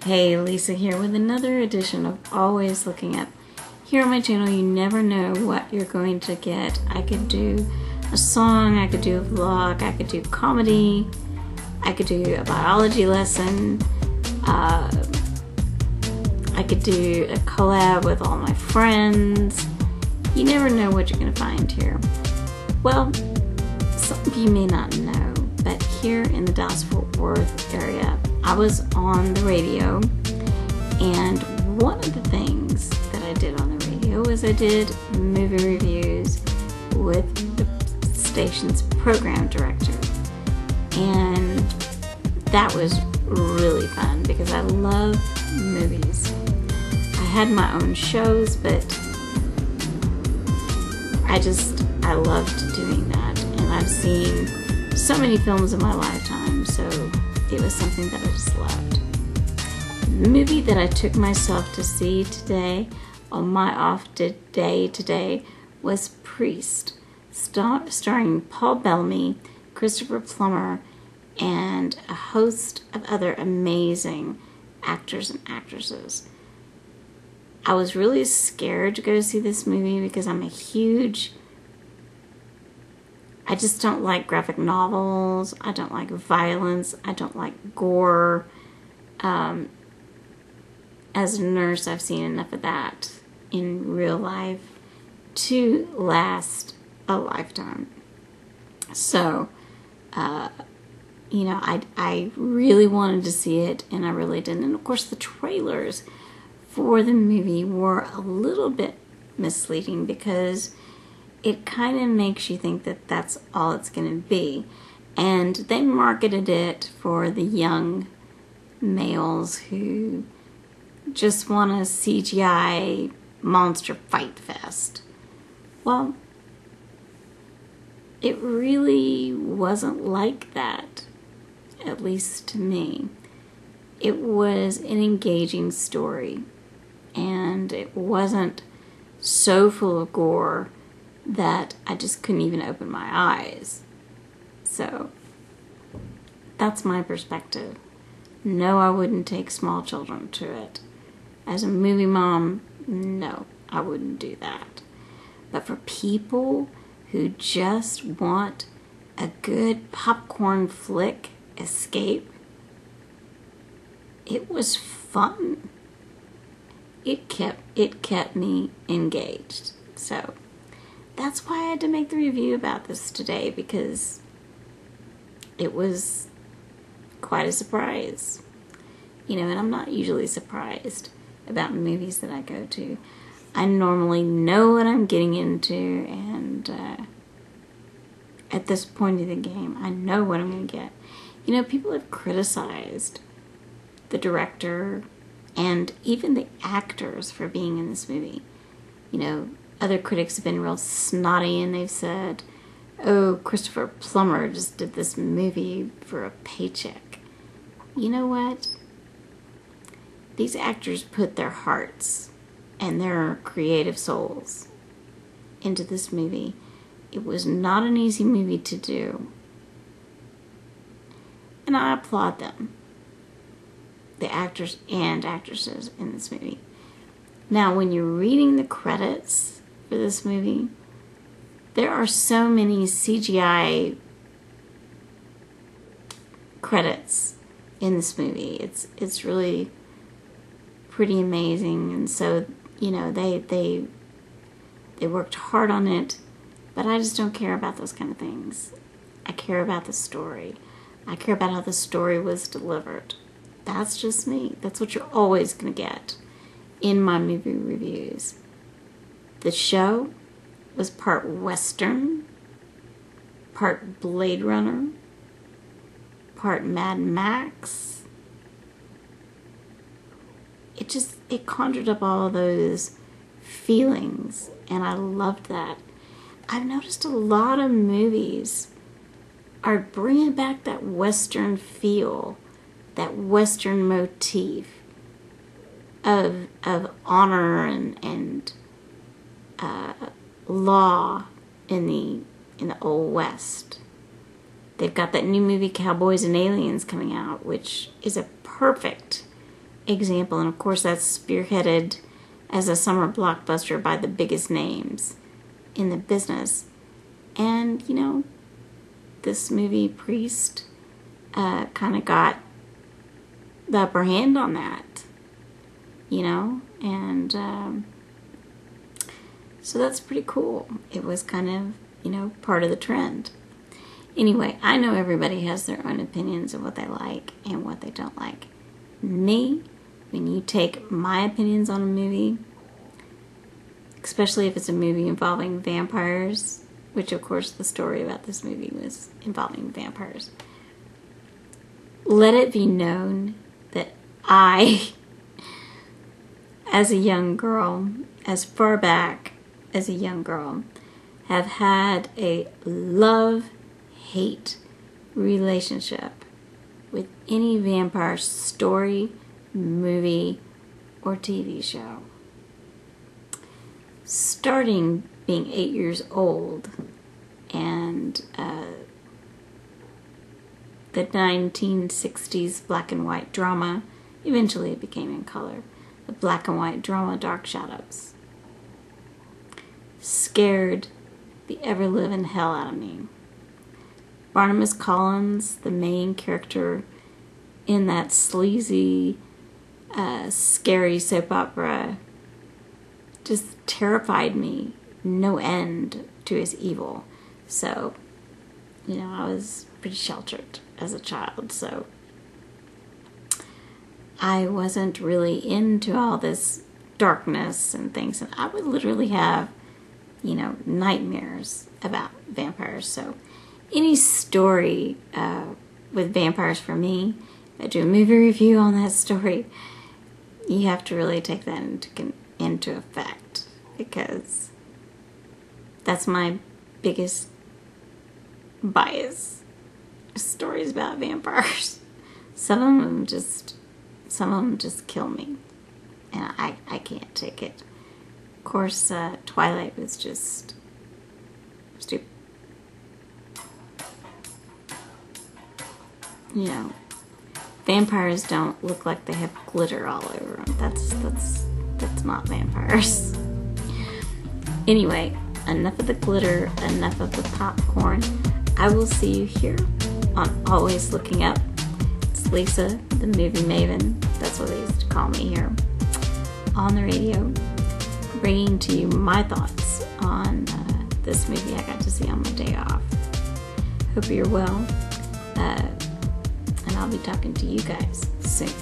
Hey, Lisa here with another edition of Always Looking Up. Here on my channel, you never know what you're going to get. I could do a song, I could do a vlog, I could do comedy, I could do a biology lesson, I could do a collab with all my friends. You never know what you're going to find here. Well, some of you may not know, but here in the Dallas-Fort Worth area, I was on the radio, and one of the things that I did on the radio was I did movie reviews with the station's program director, and that was really fun because I love movies. I had my own shows, but I loved doing that, and I've seen so many films in my lifetime, so it was something that I just loved. The movie that I took myself to see today, on my off day today, was Priest, starring Paul Bellamy, Christopher Plummer, and a host of other amazing actors and actresses. I was really scared to go see this movie because I just don't like graphic novels, I don't like violence, I don't like gore. As a nurse, I've seen enough of that in real life to last a lifetime. So, you know, I really wanted to see it, and I really didn't. And of course, the trailers for the movie were a little bit misleading because it kind of makes you think that that's all it's going to be. And they marketed it for the young males who just want a CGI monster fight fest. Well, it really wasn't like that, at least to me. It was an engaging story, and it wasn't so full of gore that I just couldn't even open my eyes. So, that's my perspective. No, I wouldn't take small children to it. As a movie mom, no, I wouldn't do that. But for people who just want a good popcorn flick escape, it was fun. It kept me engaged. So that's why I had to make the review about this today, because it was quite a surprise. You know, and I'm not usually surprised about movies that I go to. I normally know what I'm getting into, and at this point of the game, I know what I'm going to get. You know, people have criticized the director and even the actors for being in this movie. You know, other critics have been real snotty, and they've said, oh, Christopher Plummer just did this movie for a paycheck. You know what? These actors put their hearts and their creative souls into this movie. It was not an easy movie to do, and I applaud them, the actors and actresses in this movie. Now, when you're reading the credits for this movie, there are so many CGI credits in this movie. It's really pretty amazing, and so, you know, they worked hard on it, but I just don't care about those kind of things. I care about the story. I care about how the story was delivered. That's just me. That's what you're always going to get in my movie reviews. The show was part Western, part Blade Runner, part Mad Max. It conjured up all of those feelings, and I loved that. I've noticed a lot of movies are bringing back that Western feel, that Western motif of honor and law in the Old West. They've got that new movie Cowboys and Aliens coming out, which is a perfect example, and of course that's spearheaded as a summer blockbuster by the biggest names in the business. And, you know, this movie, Priest, kind of got the upper hand on that, you know, and so that's pretty cool. It was kind of, you know, part of the trend. Anyway, I know everybody has their own opinions of what they like and what they don't like. Me, when you take my opinions on a movie, especially if it's a movie involving vampires, which of course the story about this movie was involving vampires, let it be known that I, as a young girl, as far back as a young girl, have had a love-hate relationship with any vampire story, movie, or TV show. Starting being 8 years old, and the 1960s black and white drama, eventually it became in color, the black and white drama Dark Shadows, scared the ever-living hell out of me. Barnabas Collins, the main character in that sleazy, scary soap opera, just terrified me no end to his evil. So, you know, I was pretty sheltered as a child, so I wasn't really into all this darkness and things, and I would literally have, you know, nightmares about vampires. So any story with vampires for me, if I do a movie review on that story, you have to really take that into effect, because that's my biggest bias. Stories about vampires. Some of them just kill me, and I can't take it. Of course, Twilight was just stupid. You know, vampires don't look like they have glitter all over them. That's not vampires. Anyway, enough of the glitter, enough of the popcorn. I will see you here on Always Looking Up. It's Lisa, the movie maven. That's what they used to call me here on the radio, bringing to you my thoughts on this movie I got to see on my day off. Hope you're well, and I'll be talking to you guys soon.